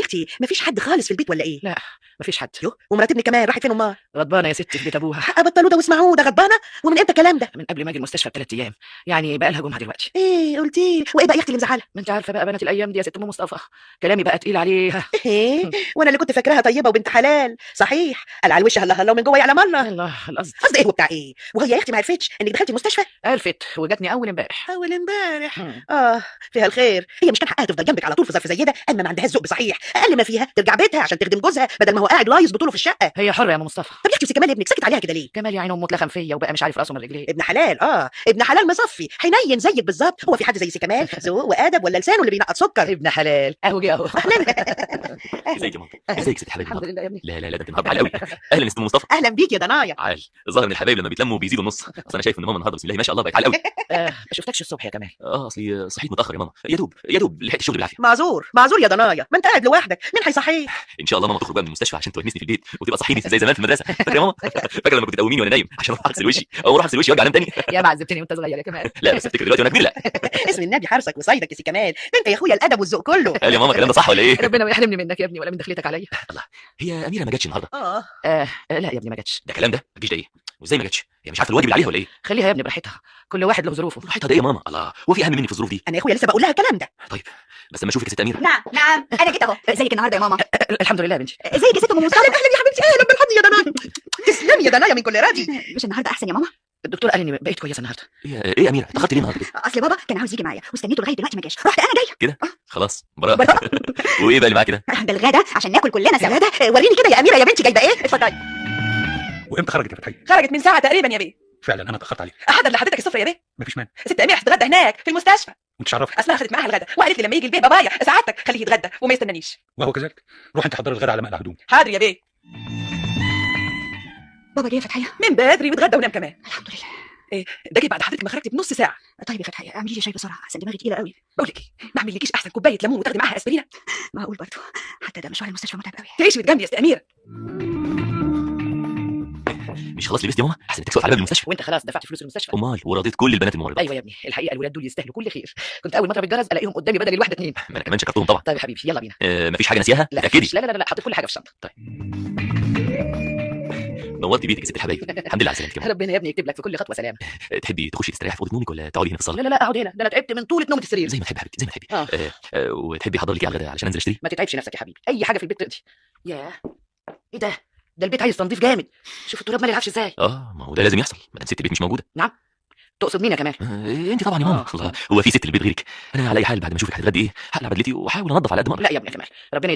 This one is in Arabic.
اختي مفيش حد خالص في البيت ولا ايه؟ لا مفيش حد. يو ومرات ابني كمان راحت فين امها؟ غضبانه يا ستي في بيت ابوها. بطلوا ده واسمعوه، ده غضبانه؟ ومن امتى الكلام ده؟ من قبل ما اجي المستشفى ب3 ايام، يعني بقى لها جمعه دلوقتي. ايه قلتي؟ وايه بقى يا اختي اللي مزعلها؟ ما انت عارفه بقى بنات الايام دي يا ست ام مصطفى، كلامي بقى تقيل عليها. ايه وانا اللي كنت فاكراها طيبه وبنت حلال، صحيح قال على الوش هلا هلا ومن جوه يعلم الله. الله القصد. قصد ايه وبتاع ايه؟ وهي يا اختي ما عرفتش انك دخلتي المستشفى؟ عرفت وجاتني اول امبارح. اول امبارح؟ فيها الخير. هي مش كان حقها تفضل جنبك على طول في ظرف زي ده؟ اما ما عندهاش ذوق صحيح، اقل ما فيها ترجع بيتها عشان تخدم جوزها بدل ما هو قاعد لايص بطوله في الشقه. هي حره يا ام مصطفى. طب يا اختي كمال ابنك سكت عليها كده ليه؟ كمال يا عين امه اتلخم فيا وبقى مش عارف راسه من رجليه. ابن حلال، ابن حلال مصفي حنين زيك بالظبط. هو في حد زي سي كمال ذوق وادب ولا لسانه اللي بينقط سكر؟ ابن حلال اهو جه اهو. ازيك يا ماما؟ ازيك ست حبايبي؟ الحمد لله يا ابني. لا لا لا، ده انت النهارده عال قوي. اهلا يا ست مصطفى. اهلا بيك يا ضنايا. عال الظاهر ان الحبايب لما بيتلموا بيزيدوا النص. اصل انا شايف ان ماما النهارده بسم الله ما شاء الله بقت عال قوي. ما شفتكش الصبح يا كمال. اصلي صحيت متاخر يا ماما، يا دوب لحقت الشغل بالعافيه. معذور معذور يا ضنايا، ما انت قاعد لوحدك، مين هيصحيك؟ ان شاء الله ماما تخرج بقى من المستشفى عشان تونسني في البيت وتبقى صحيني زي زمان في المدرسه. فاكره يا ماما؟ فاكره لما كنت تقوميني وانا نايم عشان اروح اغسل وشي او اروح اغسل وشي وارجع انام تاني؟ يا ما عذبتني وانت صغير يا كمال. لا بس افتكر دلوقتي وانا كبير لا. اسم النبي حارسك وصيدك يا سي كمال، ده انت يا اخويا الادب والذوق كله. قال يا ماما الكلام ده صح ولا ايه؟ ربنا ما يحرمني منك يا ابني ولا من دخلتك عليا. الله، هي اميره ما جاتش النهارده؟ لا يا ابني ما جاتش. ده كلام ده ما جيش ده ايه؟ وازاي ما جاتش؟ هي مش عارفه الواجب اللي عليها ولا ايه؟ خليها يا ابني براحتها، كل واحد له ظروفه. براحتها ده ايه يا ماما؟ الله، هو في اهم مني في الظروف دي؟ انا يا اخويا لسه بقول لها الكلام ده. طيب بس لما اشوفك يا ست اميره. نعم انا جيت اهو. ازيك النهارده يا ماما؟ الحمد لله يا بنتي. ازيك يا ست ام مصطفى؟ اهلا يا حبيبتي، اهلا بالحظ يا ضنايا. تسلمي يا ضنايا من كل راضي. مش النهارده احسن يا ماما؟ الدكتور قال اني بقيت كويسه النهارده. ايه يا اميره اتاخرت ليه النهارده كده؟ اصل بابا كان عاوز يجي معايا واستنيته لغايه دلوقتي ما جاش، رحت انا جايه كده خلاص براءه. وايه بقى اللي معاك كده؟ بالغدا عشان ناكل كلنا سوا. غدا وريني كده يا اميره يا بنتي جايبه ايه؟ اتفضلي. وامتى خرجت يا فتحيه؟ خرجت من ساعه تقريبا يا بيه. فعلا انا اتاخرت عليك. احضر لحضرتك السفره يا بيه. مفيش مانع. ست اميره هتتغدى هناك في المستشفى. وانت شرفت. اصلها خدت معاها الغدا وقالت لي لما يجي البيه بابايا سعادتك خليه يتغدى وما يستنانيش. وهو كذلك. روح انت حضر الغداء على مقلع هدوم. حاضر يا بيه. بابا جه يا فتحيه؟ من بدري واتغدى ونام كمان. الحمد لله. ايه ده جه بعد حضرتك ما خرجتي بنص ساعه. طيب يا فتحيه اعملي لي شاي بسرعه عشان دماغي تقيله قوي. بقول لك ايه، ما اعملكيش احسن كوبايه ليمون وتاخدي معاها اسبرينه؟ معقول برضه؟ حتى ده مشوار المستشفى متعب قوي. تعيشي جنبي يا ست اميره. مش خلاص لبست يا ماما؟ احسن تكسر على باب المستشفى. وانت خلاص دفعت فلوس المستشفى. امال ورضيت كل البنات الممرضات. ايوه يا ابني الحقيقه الولاد دول يستاهلوا كل خير. كنت اول ما اضرب الجرس الاقيهم قدامي بدل الواحده 2. ما انا كمان شكرتهم طبعا. طيب يا حبيبي يلا بينا. مفيش حاجه ناسياها؟ لا اكيد. لا حطيت كل حاجه في الشنطه. طيب نورتي بيتك يا ست الحبايب. الحمد لله على سلامتك يا ماما. ربنا يا ابني يكتب لك في كل خطوه سلام. تحبي تخشي تستريحي في اوضه نومك ولا تقعدي هنا في الصاله؟ لا اقعد هنا، ده انا تعبت من طولة نومه السرير. زي ما تحبي يا حبيبتي زي ما تحبي. وتحبي احضر لك على الغداء علشان انزل اشتري؟ ما تتعبش نفسك يا حبيبي، اي حاجه في البيت تقضي. ياه ايه ده البيت عايز تنظيف جامد. شوف التراب مالي العفش ازاي. ما هو ده لازم يحصل ما دام ست البيت مش موجوده. نعم تقصد مين يا كمان؟ انت طبعا يا ماما. الله، هو في ست البيت غيرك؟ انا على اي حال بعد ما اشوفك هتتغدي ايه هقلع بدلتي واحاول انضف على قد ما اقدر. لا يا ابني يا كمال ربنا